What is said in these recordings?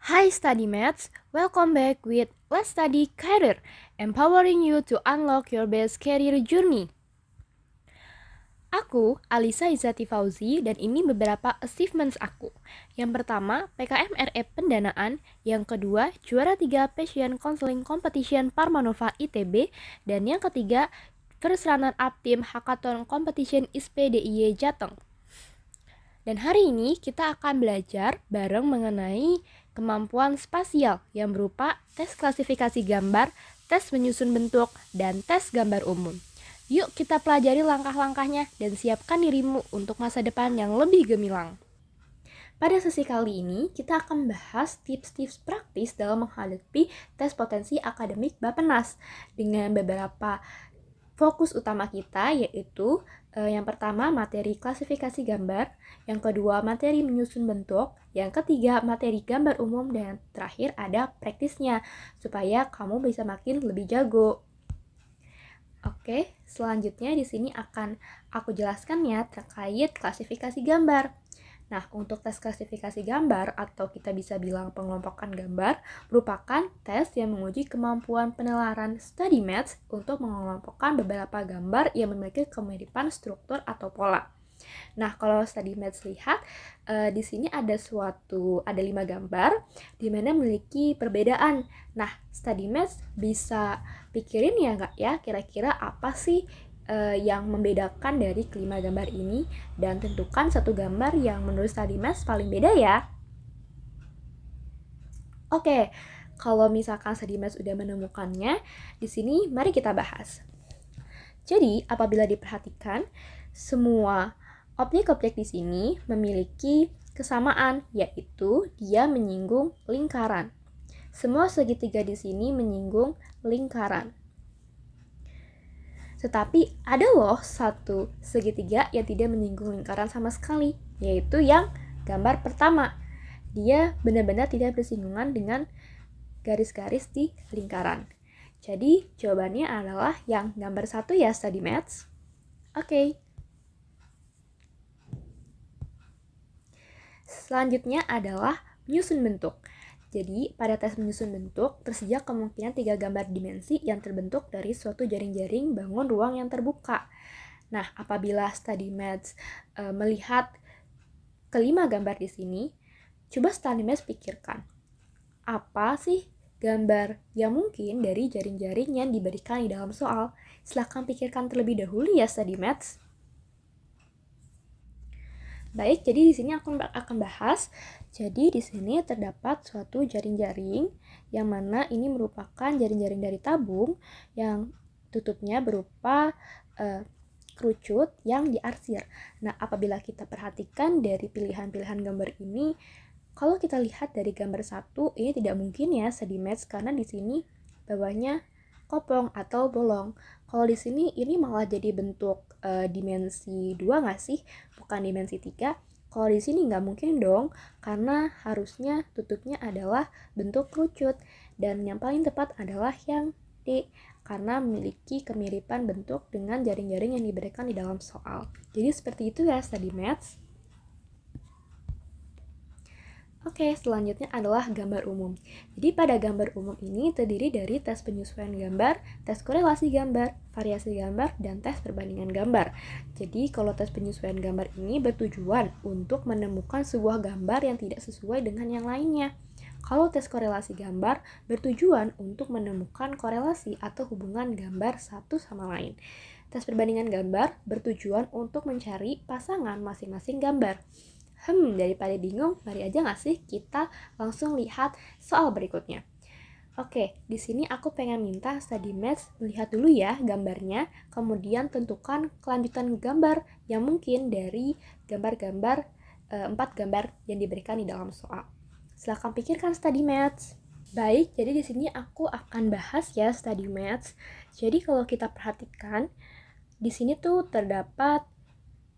Hi StudyMates, welcome back with Let's Study Career, empowering you to unlock your best career journey. Aku, Alisa Izzati Fauzi, dan ini beberapa achievements aku. Yang pertama, PKMRE Pendanaan. Yang kedua, juara 3 Passion Counseling Competition Parmanova ITB. Dan yang ketiga, first runner-up tim Hackathon Competition ISPE DIY Jateng. Dan hari ini kita akan belajar bareng mengenai kemampuan spasial yang berupa tes klasifikasi gambar, tes menyusun bentuk, dan tes gambar umum. Yuk kita pelajari langkah-langkahnya dan siapkan dirimu untuk masa depan yang lebih gemilang. Pada sesi kali ini, kita akan bahas tips-tips praktis dalam menghadapi tes potensi akademik Bappenas dengan beberapa fokus utama kita, yaitu yang pertama materi klasifikasi gambar, yang kedua materi menyusun bentuk, yang ketiga materi gambar umum, dan terakhir ada praktisnya supaya kamu bisa makin lebih jago. Oke, selanjutnya di sini akan aku jelaskan ya terkait klasifikasi gambar. Nah, untuk tes klasifikasi gambar atau kita bisa bilang pengelompokan gambar merupakan tes yang menguji kemampuan penalaran study maths untuk mengelompokkan beberapa gambar yang memiliki kemiripan struktur atau pola. Nah, kalau study maths lihat di sini ada 5 gambar di mana memiliki perbedaan. Nah, study maths bisa pikirin ya nggak ya kira-kira apa sih yang membedakan dari kelima gambar ini, dan tentukan satu gambar yang menurut study maths paling beda ya. Oke, kalau misalkan study maths udah menemukannya, di sini mari kita bahas. Jadi, apabila diperhatikan, semua objek-objek di sini memiliki kesamaan, yaitu dia menyinggung lingkaran. Semua segitiga di sini menyinggung lingkaran. Tetapi ada loh satu segitiga yang tidak menyinggung lingkaran sama sekali, yaitu yang gambar pertama. Dia benar-benar tidak bersinggungan dengan garis-garis di lingkaran. Jadi jawabannya adalah yang gambar 1 ya, study maths. Oke. Selanjutnya adalah menyusun bentuk. Jadi, pada tes menyusun bentuk, tersedia kemungkinan 3 gambar dimensi yang terbentuk dari suatu jaring-jaring bangun ruang yang terbuka. Nah, apabila study maths melihat kelima gambar di sini, coba study maths pikirkan, apa sih gambar yang mungkin dari jaring-jaring yang diberikan di dalam soal? Silahkan pikirkan terlebih dahulu ya study maths. Baik, jadi di sini aku akan bahas. Jadi di sini terdapat suatu jaring-jaring yang mana ini merupakan jaring-jaring dari tabung yang tutupnya berupa kerucut yang diarsir. Nah, apabila kita perhatikan dari pilihan-pilihan gambar ini, kalau kita lihat dari gambar 1, ini tidak mungkin ya study maths karena di sini bawahnya kopong atau bolong. Kalau di sini ini malah jadi bentuk dimensi 2 nggak sih? Bukan dimensi 3. Kalau di sini nggak mungkin dong, karena harusnya tutupnya adalah bentuk kerucut. Dan yang paling tepat adalah yang D, karena memiliki kemiripan bentuk dengan jaring-jaring yang diberikan di dalam soal. Jadi seperti itu ya study maths. Oke, selanjutnya adalah gambar umum. Jadi pada gambar umum ini terdiri dari tes penyesuaian gambar, tes korelasi gambar, variasi gambar, dan tes perbandingan gambar. Jadi kalau tes penyesuaian gambar ini bertujuan untuk menemukan sebuah gambar yang tidak sesuai dengan yang lainnya. Kalau tes korelasi gambar bertujuan untuk menemukan korelasi atau hubungan gambar satu sama lain. Tes perbandingan gambar bertujuan untuk mencari pasangan masing-masing gambar. Daripada bingung, mari aja nggak sih kita langsung lihat soal berikutnya. Oke, di sini aku pengen minta study maths melihat dulu ya gambarnya, kemudian tentukan kelanjutan gambar yang mungkin dari gambar-gambar 4 gambar yang diberikan di dalam soal. Silahkan pikirkan study maths. Baik, jadi di sini aku akan bahas ya study maths. Jadi kalau kita perhatikan, di sini tuh terdapat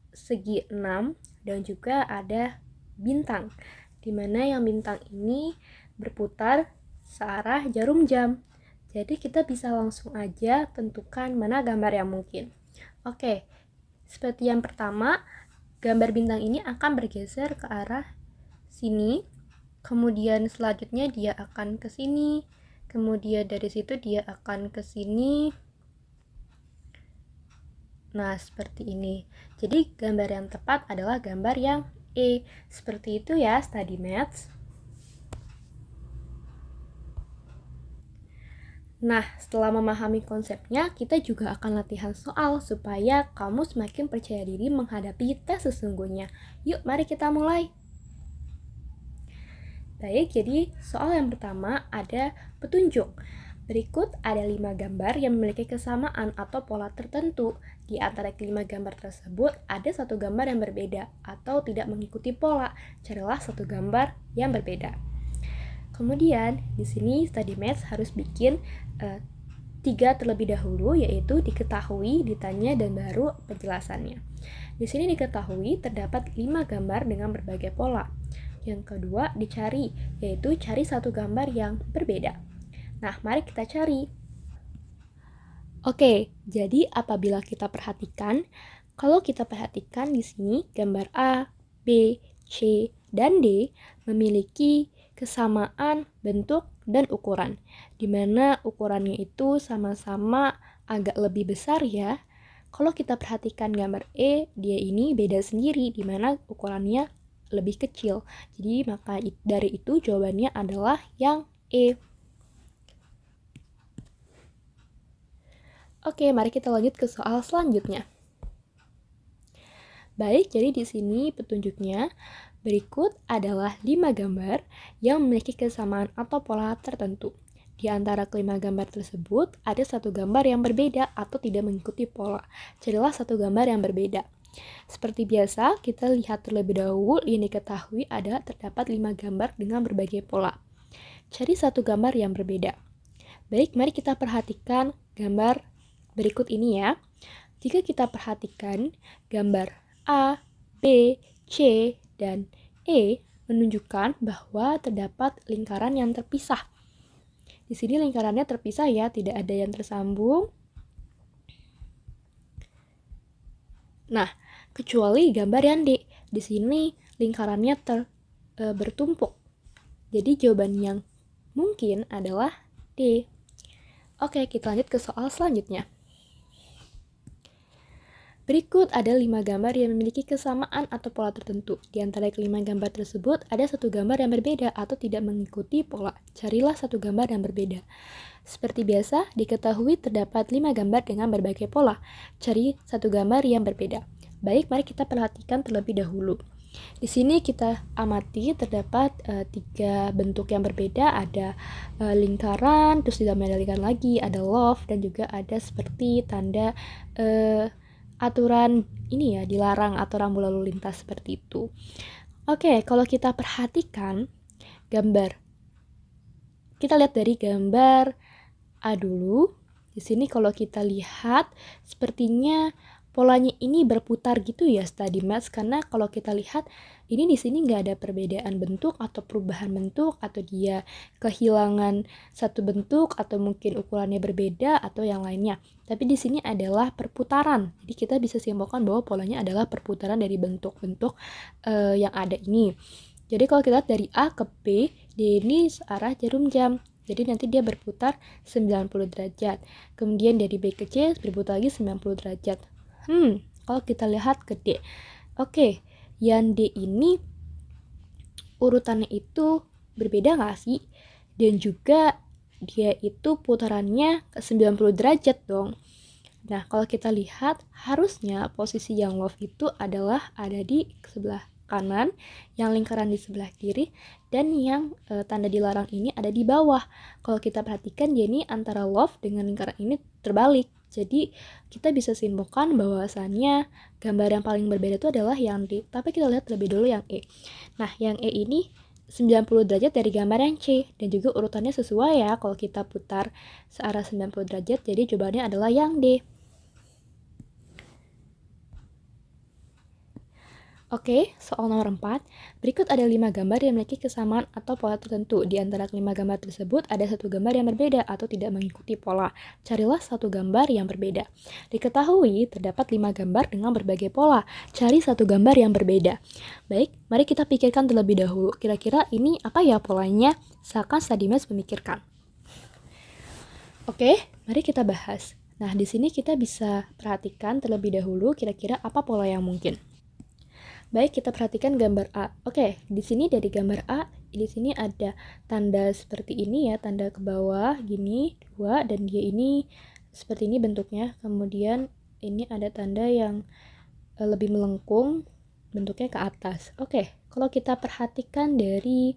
segi 6 dan juga ada bintang, dimana yang bintang ini berputar searah jarum jam. Jadi kita bisa langsung aja tentukan mana gambar yang mungkin. Oke, seperti yang pertama, gambar bintang ini akan bergeser ke arah sini kemudian selanjutnya dia akan ke sini, kemudian dari situ dia akan ke sini. Nah, seperti ini. Jadi gambar yang tepat adalah gambar yang E. Seperti itu ya, study maths. Nah, setelah memahami konsepnya, kita juga akan latihan soal supaya kamu semakin percaya diri menghadapi tes sesungguhnya. Yuk, mari kita mulai. Baik, jadi soal yang pertama ada petunjuk. Berikut ada 5 gambar yang memiliki kesamaan atau pola tertentu. Di antara kelima gambar tersebut, ada satu gambar yang berbeda atau tidak mengikuti pola. Carilah satu gambar yang berbeda. Kemudian, di sini study maths harus bikin 3 terlebih dahulu, yaitu diketahui, ditanya, dan baru penjelasannya. Di sini diketahui terdapat 5 gambar dengan berbagai pola. Yang kedua, dicari, yaitu cari satu gambar yang berbeda. Nah, mari kita cari. Oke, jadi apabila kita perhatikan, kalau kita perhatikan di sini gambar A, B, C, dan D memiliki kesamaan bentuk dan ukuran, di mana ukurannya itu sama-sama agak lebih besar ya. Kalau kita perhatikan gambar E, dia ini beda sendiri, di mana ukurannya lebih kecil. Jadi maka dari itu jawabannya adalah yang E. Oke, mari kita lanjut ke soal selanjutnya. Baik, jadi di sini petunjuknya. Berikut adalah 5 gambar yang memiliki kesamaan atau pola tertentu. Di antara kelima gambar tersebut, ada satu gambar yang berbeda atau tidak mengikuti pola. Carilah satu gambar yang berbeda. Seperti biasa, kita lihat terlebih dahulu yang diketahui ada terdapat 5 gambar dengan berbagai pola. Cari satu gambar yang berbeda. Baik, mari kita perhatikan gambar berikut ini ya. Jika kita perhatikan gambar A, B, C, dan E menunjukkan bahwa terdapat lingkaran yang terpisah. Di sini lingkarannya terpisah ya, tidak ada yang tersambung. Nah, kecuali gambar yang D. Di sini lingkarannya bertumpuk. Jadi jawaban yang mungkin adalah D. Oke, kita lanjut ke soal selanjutnya. Berikut ada 5 gambar yang memiliki kesamaan atau pola tertentu. Di antara kelima gambar tersebut, ada satu gambar yang berbeda atau tidak mengikuti pola. Carilah satu gambar yang berbeda. Seperti biasa, diketahui terdapat 5 gambar dengan berbagai pola. Cari satu gambar yang berbeda. Baik, mari kita perhatikan terlebih dahulu. Di sini kita amati terdapat 3 bentuk yang berbeda. Ada lingkaran, terus di dalamnya ada lingkaran lagi, ada love, dan juga ada seperti tanda aturan ini ya, dilarang atau rambu lalu lintas seperti itu. Oke, kalau kita perhatikan gambar, kita lihat dari gambar A dulu. Di sini kalau kita lihat sepertinya polanya ini berputar gitu ya, study maths, karena kalau kita lihat ini di sini nggak ada perbedaan bentuk atau perubahan bentuk atau dia kehilangan satu bentuk atau mungkin ukurannya berbeda atau yang lainnya. Tapi di sini adalah perputaran. Jadi kita bisa simpulkan bahwa polanya adalah perputaran dari bentuk-bentuk yang ada ini. Jadi kalau kita lihat dari A ke B, D ini searah jarum jam. Jadi nanti dia berputar 90 derajat. Kemudian dari B ke C berputar lagi 90 derajat. Kalau kita lihat ke D. Oke, yang D ini urutannya itu berbeda nggak sih? Dan juga dia itu putarannya ke 90 derajat dong. Nah, kalau kita lihat harusnya posisi yang love itu adalah ada di sebelah kanan, yang lingkaran di sebelah kiri, dan yang tanda dilarang ini ada di bawah. Kalau kita perhatikan dia ini antara love dengan lingkaran ini terbalik. Jadi kita bisa simpulkan bahwasannya gambar yang paling berbeda itu adalah yang D. Tapi kita lihat lebih dulu yang E. Nah, yang E ini 90 derajat dari gambar yang C, dan juga urutannya sesuai ya kalau kita putar searah 90 derajat. Jadi jawabannya adalah yang D. Oke, soal nomor 4. Berikut ada 5 gambar yang memiliki kesamaan atau pola tertentu. Di antara kelima gambar tersebut, ada satu gambar yang berbeda atau tidak mengikuti pola. Carilah satu gambar yang berbeda. Diketahui, terdapat 5 gambar dengan berbagai pola. Cari satu gambar yang berbeda. Baik, mari kita pikirkan terlebih dahulu. Kira-kira ini apa ya polanya? Silakan Studymates memikirkan. Oke, mari kita bahas. Nah, di sini kita bisa perhatikan terlebih dahulu kira-kira apa pola yang mungkin. Baik, kita perhatikan gambar A. Oke, di sini dari gambar A, di sini ada tanda seperti ini ya, tanda ke bawah gini, 2, dan dia ini seperti ini bentuknya. Kemudian ini ada tanda yang lebih melengkung, bentuknya ke atas. Oke, kalau kita perhatikan dari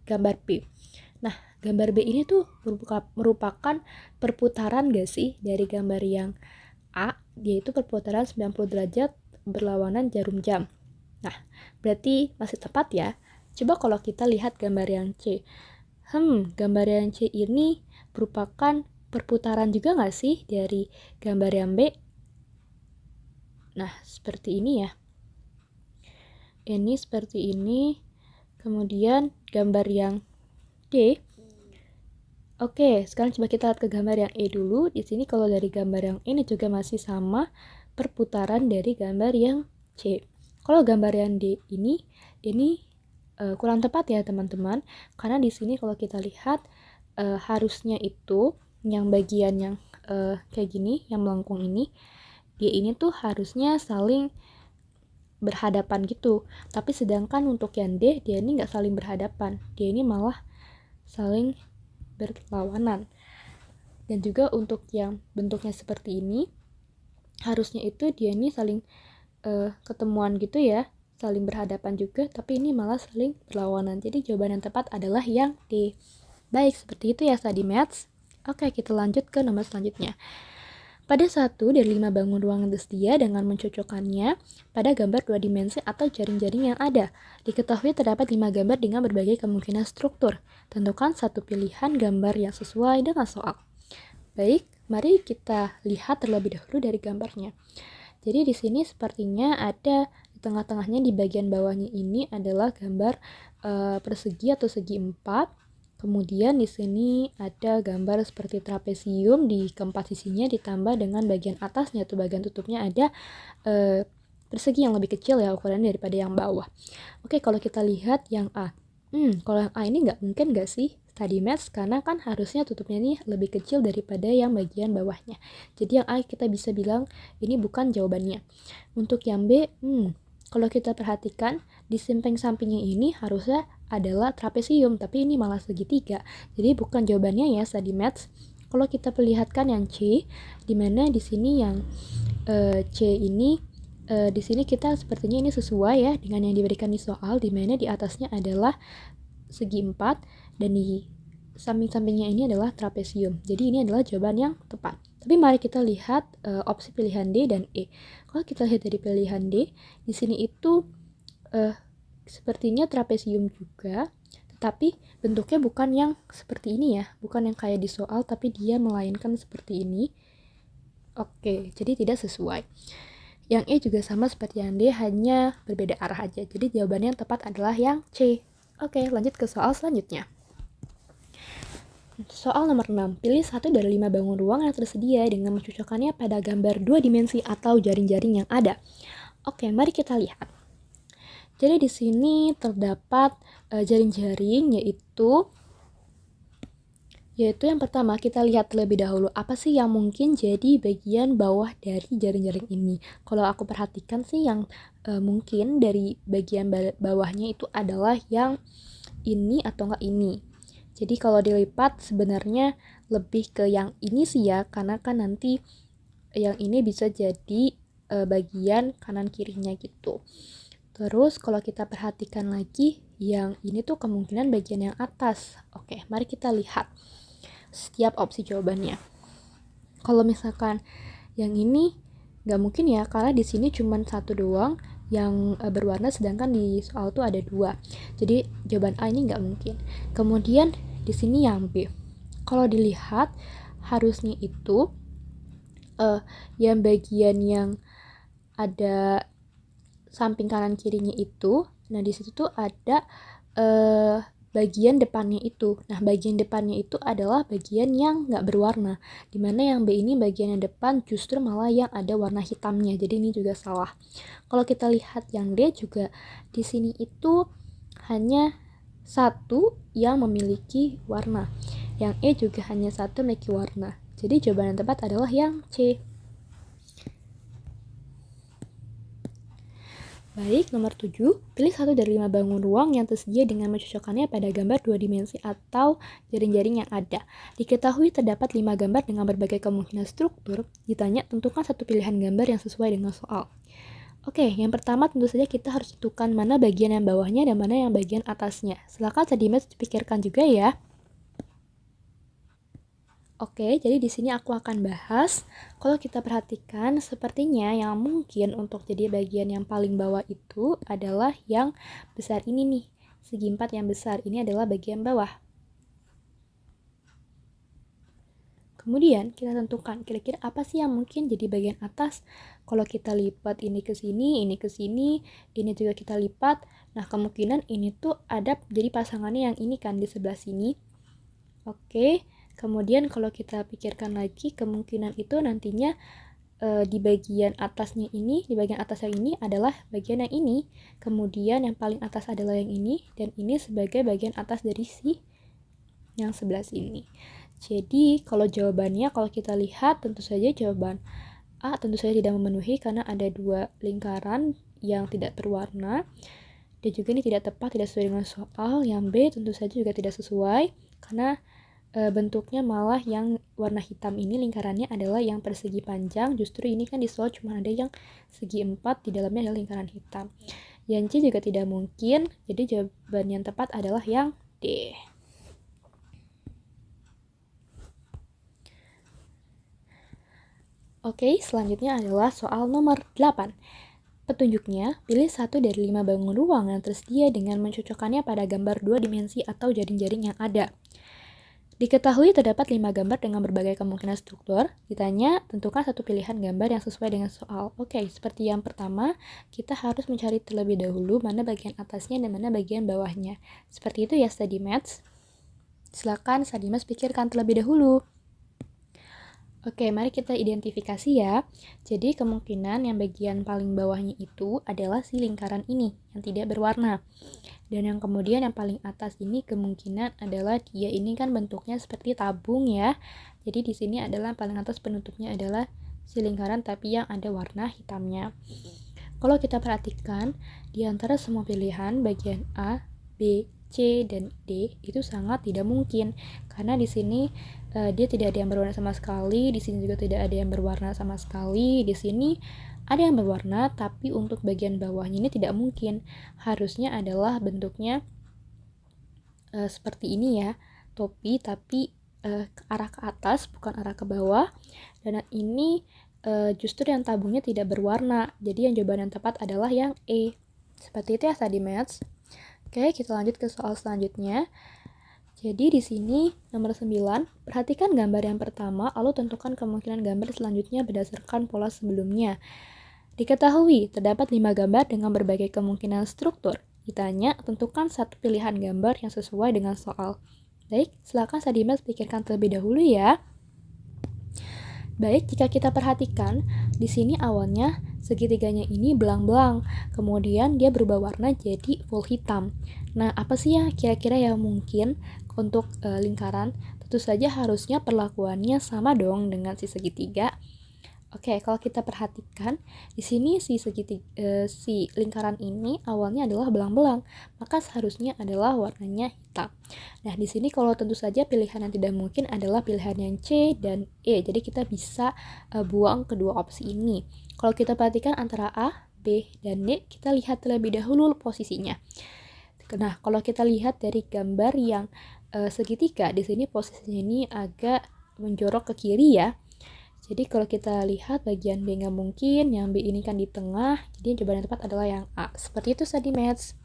gambar B. Nah, gambar B ini tuh merupakan perputaran gak sih dari gambar yang A, yaitu perputaran 90 derajat berlawanan jarum jam. Nah, berarti masih tepat ya. Coba kalau kita lihat gambar yang C. Gambar yang C ini merupakan perputaran juga nggak sih dari gambar yang B? Nah, seperti ini ya. Ini seperti ini. Kemudian gambar yang D. Oke, sekarang coba kita lihat ke gambar yang E dulu. Di sini kalau dari gambar yang ini juga masih sama perputaran dari gambar yang C. Kalau gambar yang D ini kurang tepat ya teman-teman, karena di sini kalau kita lihat harusnya itu yang bagian yang kayak gini, yang melengkung ini, dia ini tuh harusnya saling berhadapan gitu. Tapi sedangkan untuk yang D, dia ini nggak saling berhadapan, dia ini malah saling berlawanan. Dan juga untuk yang bentuknya seperti ini, harusnya itu dia ini saling ketemuan gitu ya, saling berhadapan juga, tapi ini malah saling berlawanan. Jadi jawaban yang tepat adalah yang D. Baik, seperti itu ya Studymates. Oke, kita lanjut ke nomor selanjutnya. Pada 1 dari 5 bangun ruangan tersedia dengan mencocokkannya pada gambar 2 dimensi atau jaring-jaring yang ada. Diketahui terdapat 5 gambar dengan berbagai kemungkinan struktur. Tentukan satu pilihan gambar yang sesuai dengan soal. Baik, mari kita lihat terlebih dahulu dari gambarnya. Jadi di sini sepertinya ada di tengah-tengahnya, di bagian bawahnya ini adalah gambar persegi atau segi 4. Kemudian di sini ada gambar seperti trapesium di keempat sisinya, ditambah dengan bagian atasnya atau bagian tutupnya ada persegi yang lebih kecil ya ukurannya daripada yang bawah. Oke, kalau kita lihat yang A. Kalau yang A ini nggak mungkin nggak sih Studymates, karena kan harusnya tutupnya ini lebih kecil daripada yang bagian bawahnya. Jadi yang A kita bisa bilang ini bukan jawabannya. Untuk yang B, kalau kita perhatikan di samping-sampingnya ini harusnya adalah trapesium, tapi ini malah segitiga. Jadi bukan jawabannya ya Studymates. Kalau kita perlihatkan yang C, dimana di sini yang C ini di sini kita sepertinya ini sesuai ya dengan yang diberikan di soal, dimana di atasnya adalah segi 4 dan di samping-sampingnya ini adalah trapesium. Jadi ini adalah jawaban yang tepat. Tapi mari kita lihat opsi pilihan D dan E. Kalau kita lihat dari pilihan D, di sini itu sepertinya trapesium juga, tetapi bentuknya bukan yang seperti ini ya, bukan yang kayak di soal, tapi dia melainkan seperti ini. Oke, jadi tidak sesuai. Yang E juga sama seperti yang D, hanya berbeda arah aja. Jadi jawabannya yang tepat adalah yang C. Oke, lanjut ke soal selanjutnya. Soal nomor 6. Pilih satu dari 5 bangun ruang yang tersedia dengan mencocokkannya pada gambar 2 dimensi atau jaring-jaring yang ada. Oke, mari kita lihat. Jadi di sini terdapat jaring-jaring, yaitu yang pertama kita lihat terlebih dahulu apa sih yang mungkin jadi bagian bawah dari jaring-jaring ini. Kalau aku perhatikan sih yang mungkin dari bagian bawahnya itu adalah yang ini atau enggak ini. Jadi kalau dilipat sebenarnya lebih ke yang ini sih ya, karena kan nanti yang ini bisa jadi bagian kanan kirinya gitu. Terus kalau kita perhatikan lagi, yang ini tuh kemungkinan bagian yang atas. Oke, mari kita lihat setiap opsi jawabannya. Kalau misalkan yang ini nggak mungkin ya, karena di sini cuma satu doang yang berwarna, sedangkan di soal tuh ada 2. Jadi jawaban A ini nggak mungkin. Kemudian di sini yang B. Kalau dilihat harusnya itu yang bagian yang ada samping kanan kirinya itu, nah di situ tuh ada bagian depannya itu. Nah, bagian depannya itu adalah bagian yang nggak berwarna. Dimana yang B ini bagian yang depan justru malah yang ada warna hitamnya. Jadi ini juga salah. Kalau kita lihat yang D juga di sini itu hanya satu yang memiliki warna. Yang E juga hanya satu memiliki warna. Jadi jawaban yang tepat adalah yang C. Baik, nomor 7. Pilih satu dari 5 bangun ruang yang tersedia dengan mencocokkannya pada gambar 2 dimensi atau jaring-jaring yang ada. Diketahui terdapat 5 gambar dengan berbagai kemungkinan struktur. Ditanya, tentukan satu pilihan gambar yang sesuai dengan soal. Oke, yang pertama tentu saja kita harus tentukan mana bagian yang bawahnya dan mana yang bagian atasnya. Silakan Sadimas dipikirkan juga ya. Oke, jadi di sini aku akan bahas. Kalau kita perhatikan, sepertinya yang mungkin untuk jadi bagian yang paling bawah itu adalah yang besar ini nih. Segi 4 yang besar ini adalah bagian bawah. Kemudian kita tentukan kira-kira apa sih yang mungkin jadi bagian atas. Kalau kita lipat ini ke sini, ini ke sini, ini juga kita lipat. Nah, kemungkinan ini tuh ada jadi pasangannya yang ini kan di sebelah sini. Oke. Kemudian kalau kita pikirkan lagi, kemungkinan itu nantinya di bagian atasnya ini, di bagian atas yang ini adalah bagian yang ini. Kemudian yang paling atas adalah yang ini, dan ini sebagai bagian atas dari si yang sebelah sini. Jadi kalau jawabannya, kalau kita lihat tentu saja jawaban A tentu saja tidak memenuhi karena ada 2 lingkaran yang tidak berwarna. Dan juga ini tidak tepat, tidak sesuai dengan soal. Yang B tentu saja juga tidak sesuai karena bentuknya malah yang warna hitam ini lingkarannya adalah yang persegi panjang. Justru ini kan di soal cuma ada yang segi 4, di dalamnya ada lingkaran hitam. Yang C juga tidak mungkin, jadi jawaban yang tepat adalah yang D. Oke, selanjutnya adalah soal nomor 8. Petunjuknya, pilih satu dari 5 bangun ruang yang tersedia dengan mencocokkannya pada gambar 2 dimensi atau jaring-jaring yang ada. Diketahui terdapat 5 gambar dengan berbagai kemungkinan struktur. Ditanya, tentukan satu pilihan gambar yang sesuai dengan soal. Oke, seperti yang pertama, kita harus mencari terlebih dahulu mana bagian atasnya dan mana bagian bawahnya. Seperti itu ya study maths. Silakan Sadimas pikirkan terlebih dahulu. Oke, mari kita identifikasi ya. Jadi kemungkinan yang bagian paling bawahnya itu adalah si lingkaran ini yang tidak berwarna. Dan yang kemudian yang paling atas ini kemungkinan adalah dia ini kan bentuknya seperti tabung ya. Jadi di sini adalah paling atas penutupnya adalah si lingkaran tapi yang ada warna hitamnya. Kalau kita perhatikan di antara semua pilihan bagian A, B, C dan D itu sangat tidak mungkin karena di sini dia tidak ada yang berwarna sama sekali, di sini juga tidak ada yang berwarna sama sekali, di sini ada yang berwarna tapi untuk bagian bawahnya ini tidak mungkin. Harusnya adalah bentuknya seperti ini ya, topi tapi ke arah ke atas bukan arah ke bawah. Dan ini justru yang tabungnya tidak berwarna. Jadi yang jawaban yang tepat adalah yang E. Seperti itu ya study maths. Oke, kita lanjut ke soal selanjutnya. Jadi di sini nomor 9, perhatikan gambar yang pertama lalu tentukan kemungkinan gambar selanjutnya berdasarkan pola sebelumnya. Diketahui terdapat 5 gambar dengan berbagai kemungkinan struktur. Ditanya, tentukan satu pilihan gambar yang sesuai dengan soal. Baik, silakan Sadimas pikirkan terlebih dahulu ya. Baik, jika kita perhatikan, di sini awalnya segitiganya ini belang-belang, kemudian dia berubah warna jadi full hitam. Nah, apa sih ya kira-kira yang mungkin untuk lingkaran? Tentu saja harusnya perlakuannya sama dong dengan si segitiga. Oke, kalau kita perhatikan di sini si lingkaran ini awalnya adalah belang-belang, maka seharusnya adalah warnanya hitam. Nah, di sini kalau tentu saja pilihan yang tidak mungkin adalah pilihan yang C dan E. Jadi kita bisa buang kedua opsi ini. Kalau kita perhatikan antara A, B, dan D, kita lihat terlebih dahulu posisinya. Nah, kalau kita lihat dari gambar yang segitiga, di sini posisinya ini agak menjorok ke kiri ya. Jadi kalau kita lihat bagian B nggak mungkin, yang B ini kan di tengah, jadi jawaban yang tepat adalah yang A. Seperti itu study maths.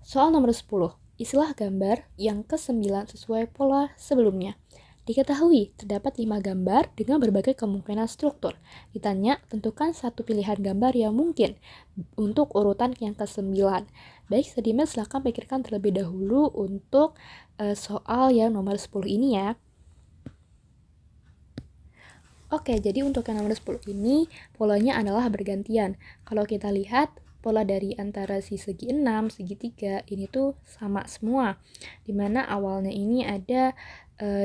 Soal nomor 10. Istilah gambar yang ke-9 sesuai pola sebelumnya. Diketahui terdapat 5 gambar dengan berbagai kemungkinan struktur. Ditanya, tentukan satu pilihan gambar yang mungkin untuk urutan yang ke-9. Baik, Sedimen silahkan pikirkan terlebih dahulu untuk soal yang nomor 10 ini ya. Oke, jadi untuk yang nomor 10 ini polanya adalah bergantian. Kalau kita lihat pola dari antara si segi 6, segi 3 ini tuh sama semua. Dimana awalnya ini ada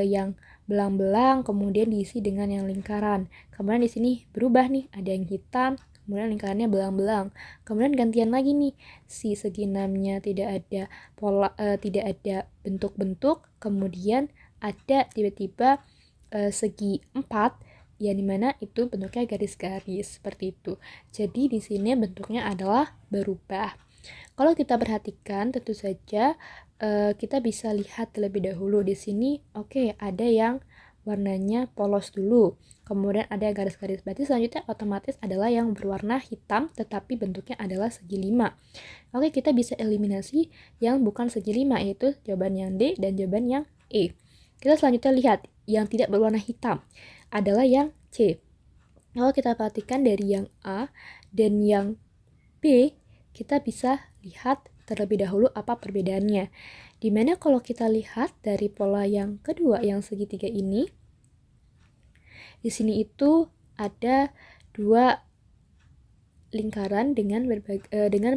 yang belang-belang kemudian diisi dengan yang lingkaran. Kemudian di sini berubah nih, ada yang hitam, kemudian lingkarannya belang-belang. Kemudian gantian lagi nih, si segi 6-nya tidak ada pola tidak ada bentuk-bentuk, kemudian ada tiba-tiba segi 4 yang dimana itu bentuknya garis-garis seperti itu. Jadi di sini bentuknya adalah berubah. Kalau kita perhatikan tentu saja kita bisa lihat terlebih dahulu di sini. Oke, ada yang warnanya polos dulu. Kemudian ada garis-garis. Berarti selanjutnya otomatis adalah yang berwarna hitam tetapi bentuknya adalah segi 5. Oke, kita bisa eliminasi yang bukan segi 5 yaitu jawaban yang D dan jawaban yang E. Kita selanjutnya lihat yang tidak berwarna hitam adalah yang C. Kalau kita perhatikan dari yang A dan yang B, kita bisa lihat terlebih dahulu apa perbedaannya. Dimana kalau kita lihat dari pola yang kedua, yang segitiga ini, di sini itu ada 2 lingkaran dengan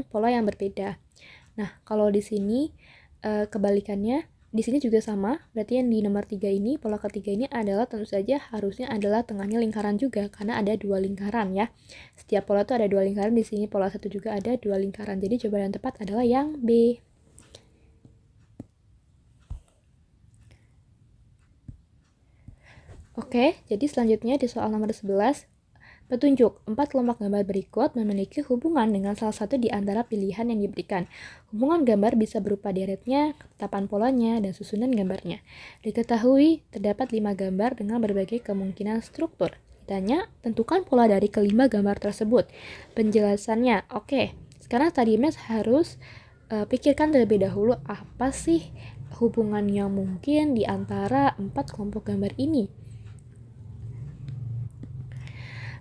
pola yang berbeda. Nah, kalau di sini kebalikannya, di sini juga sama, berarti yang di nomor 3 ini, pola ketiga ini adalah tentu saja harusnya adalah tengahnya lingkaran juga, karena ada 2 lingkaran ya. Setiap pola itu ada 2 lingkaran, di sini pola 1 juga ada 2 lingkaran, jadi jawaban yang tepat adalah yang B. Oke, jadi selanjutnya di soal nomor 11, petunjuk 4 kelompok gambar berikut memiliki hubungan dengan salah satu di antara pilihan yang diberikan. Hubungan gambar bisa berupa deretnya, ketetapan polanya, dan susunan gambarnya. Diketahui terdapat 5 gambar dengan berbagai kemungkinan struktur. Ditanya, tentukan pola dari kelima gambar tersebut. Penjelasannya, oke. Sekarang tadi Mas harus pikirkan terlebih dahulu apa sih hubungan yang mungkin di antara 4 kelompok gambar ini.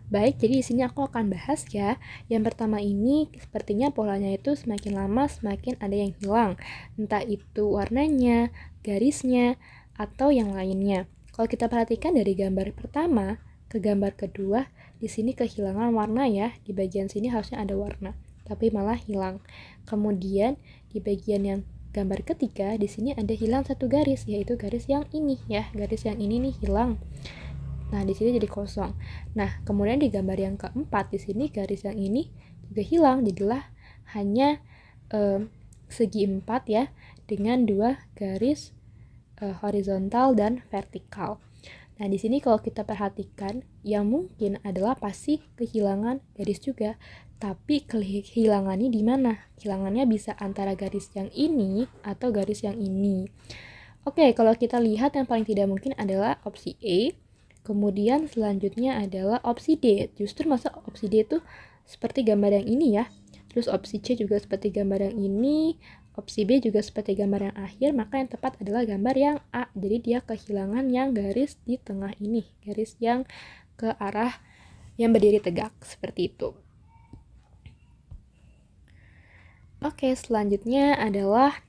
Baik, jadi di sini aku akan bahas ya. Yang pertama ini sepertinya polanya itu semakin lama semakin ada yang hilang. Entah itu warnanya, garisnya, atau yang lainnya. Kalau kita perhatikan dari gambar pertama ke gambar kedua, di sini kehilangan warna ya. Di bagian sini harusnya ada warna, tapi malah hilang. Kemudian di bagian yang gambar ketiga, di sini ada hilang satu garis, yaitu garis yang ini ya. Garis yang ini nih hilang. Nah, di sini jadi kosong. Nah, kemudian di gambar yang keempat, di sini garis yang ini juga hilang. Jadilah hanya segi 4 ya, dengan 2 garis horizontal dan vertikal. Nah, di sini kalau kita perhatikan, yang mungkin adalah pasti kehilangan garis juga. Tapi kehilangannya di mana? Kehilangannya bisa antara garis yang ini atau garis yang ini. Oke, kalau kita lihat yang paling tidak mungkin adalah opsi A. Kemudian selanjutnya adalah opsi D. Justru masa opsi D itu seperti gambar yang ini ya. Terus opsi C juga seperti gambar yang ini. Opsi B juga seperti gambar yang akhir. Maka yang tepat adalah gambar yang A. Jadi dia kehilangan yang garis di tengah ini. Garis yang ke arah yang berdiri tegak. Seperti itu. Oke, selanjutnya adalah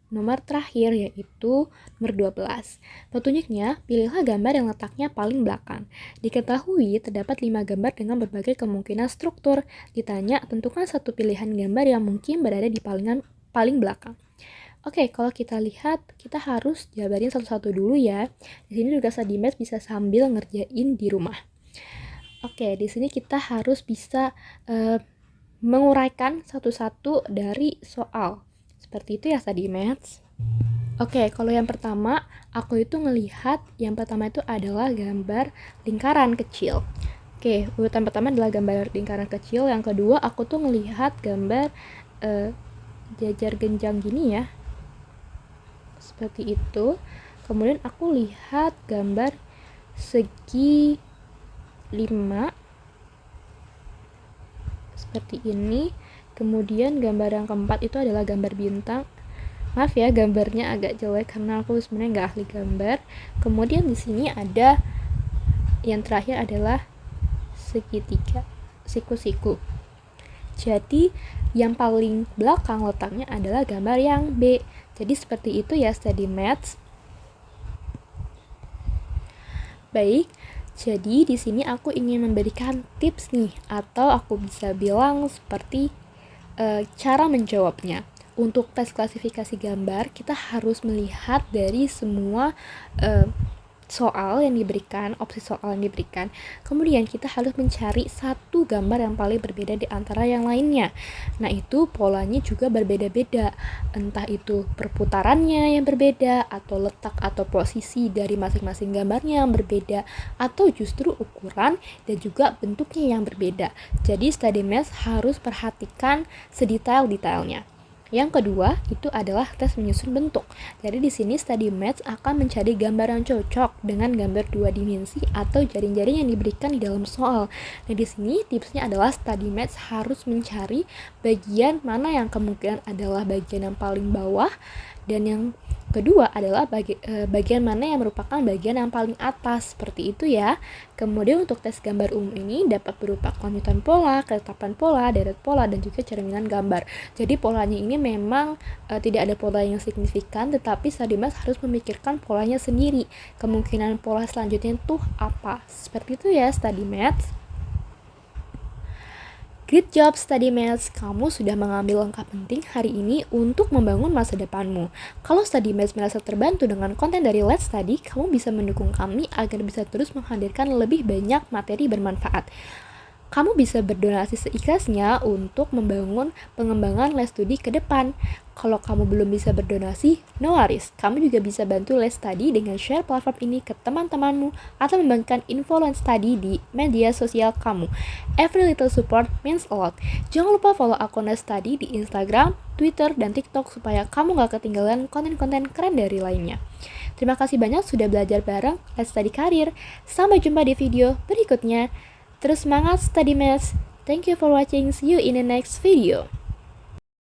nomor terakhir, yaitu nomor 12. Petunjuknya, pilihlah gambar yang letaknya paling belakang. Diketahui terdapat 5 gambar dengan berbagai kemungkinan struktur. Ditanya, tentukan satu pilihan gambar yang mungkin berada di paling belakang. Oke, kalau kita lihat, kita harus jabarin satu-satu dulu ya. Di sini juga Sadimes bisa sambil ngerjain di rumah. Oke, di sini kita harus bisa menguraikan satu-satu dari soal. Seperti itu ya tadi Maths. Oke, kalau yang pertama, aku itu ngelihat yang pertama itu adalah gambar lingkaran kecil. Oke, urutan pertama adalah gambar lingkaran kecil. Yang kedua, aku tuh ngelihat gambar jajar genjang gini ya. Seperti itu. Kemudian aku lihat gambar segi 5. Seperti ini. Kemudian gambar yang keempat itu adalah gambar bintang. Maaf ya, gambarnya agak jelek karena aku sebenarnya nggak ahli gambar. Kemudian di sini ada yang terakhir adalah segitiga, siku-siku. Jadi yang paling belakang letaknya adalah gambar yang B. Jadi seperti itu ya study maths. Baik, jadi di sini aku ingin memberikan tips nih, atau aku bisa bilang seperti cara menjawabnya. Untuk tes klasifikasi gambar, kita harus melihat dari semua soal yang diberikan, opsi soal yang diberikan. Kemudian kita harus mencari satu gambar yang paling berbeda di antara yang lainnya. Nah, itu polanya juga berbeda-beda. Entah itu perputarannya yang berbeda, atau letak atau posisi dari masing-masing gambarnya yang berbeda, atau justru ukuran dan juga bentuknya yang berbeda. Jadi study math harus perhatikan sedetail-detailnya. Yang kedua, itu adalah tes menyusun bentuk. Jadi di sini study maths akan mencari gambar yang cocok dengan gambar 2 dimensi atau jaring-jaring yang diberikan di dalam soal. Nah, di sini tipsnya adalah study maths harus mencari bagian mana yang kemungkinan adalah bagian yang paling bawah, dan yang kedua adalah bagian mana yang merupakan bagian yang paling atas, seperti itu ya. Kemudian untuk tes gambar umum ini dapat berupa kelanjutan pola, ketetapan pola, deret pola, dan juga cerminan gambar. Jadi polanya ini memang tidak ada pola yang signifikan, tetapi study maths harus memikirkan polanya sendiri. Kemungkinan pola selanjutnya itu apa? Seperti itu ya study maths. Great job study maths, kamu sudah mengambil langkah penting hari ini untuk membangun masa depanmu. Kalau study maths merasa terbantu dengan konten dari Let's Study, kamu bisa mendukung kami agar bisa terus menghadirkan lebih banyak materi bermanfaat. Kamu bisa berdonasi seikhlasnya untuk membangun pengembangan Let's Study ke depan. Kalau kamu belum bisa berdonasi, no worries. Kamu juga bisa bantu Let's Study dengan share platform ini ke teman-temanmu atau membagikan info Let's Study di media sosial kamu. Every little support means a lot. Jangan lupa follow akun Let's Study di Instagram, Twitter, dan TikTok supaya kamu gak ketinggalan konten-konten keren dari lainnya. Terima kasih banyak sudah belajar bareng Let's Study Karir. Sampai jumpa di video berikutnya. Terus semangat study maths. Thank you for watching. See you in the next video.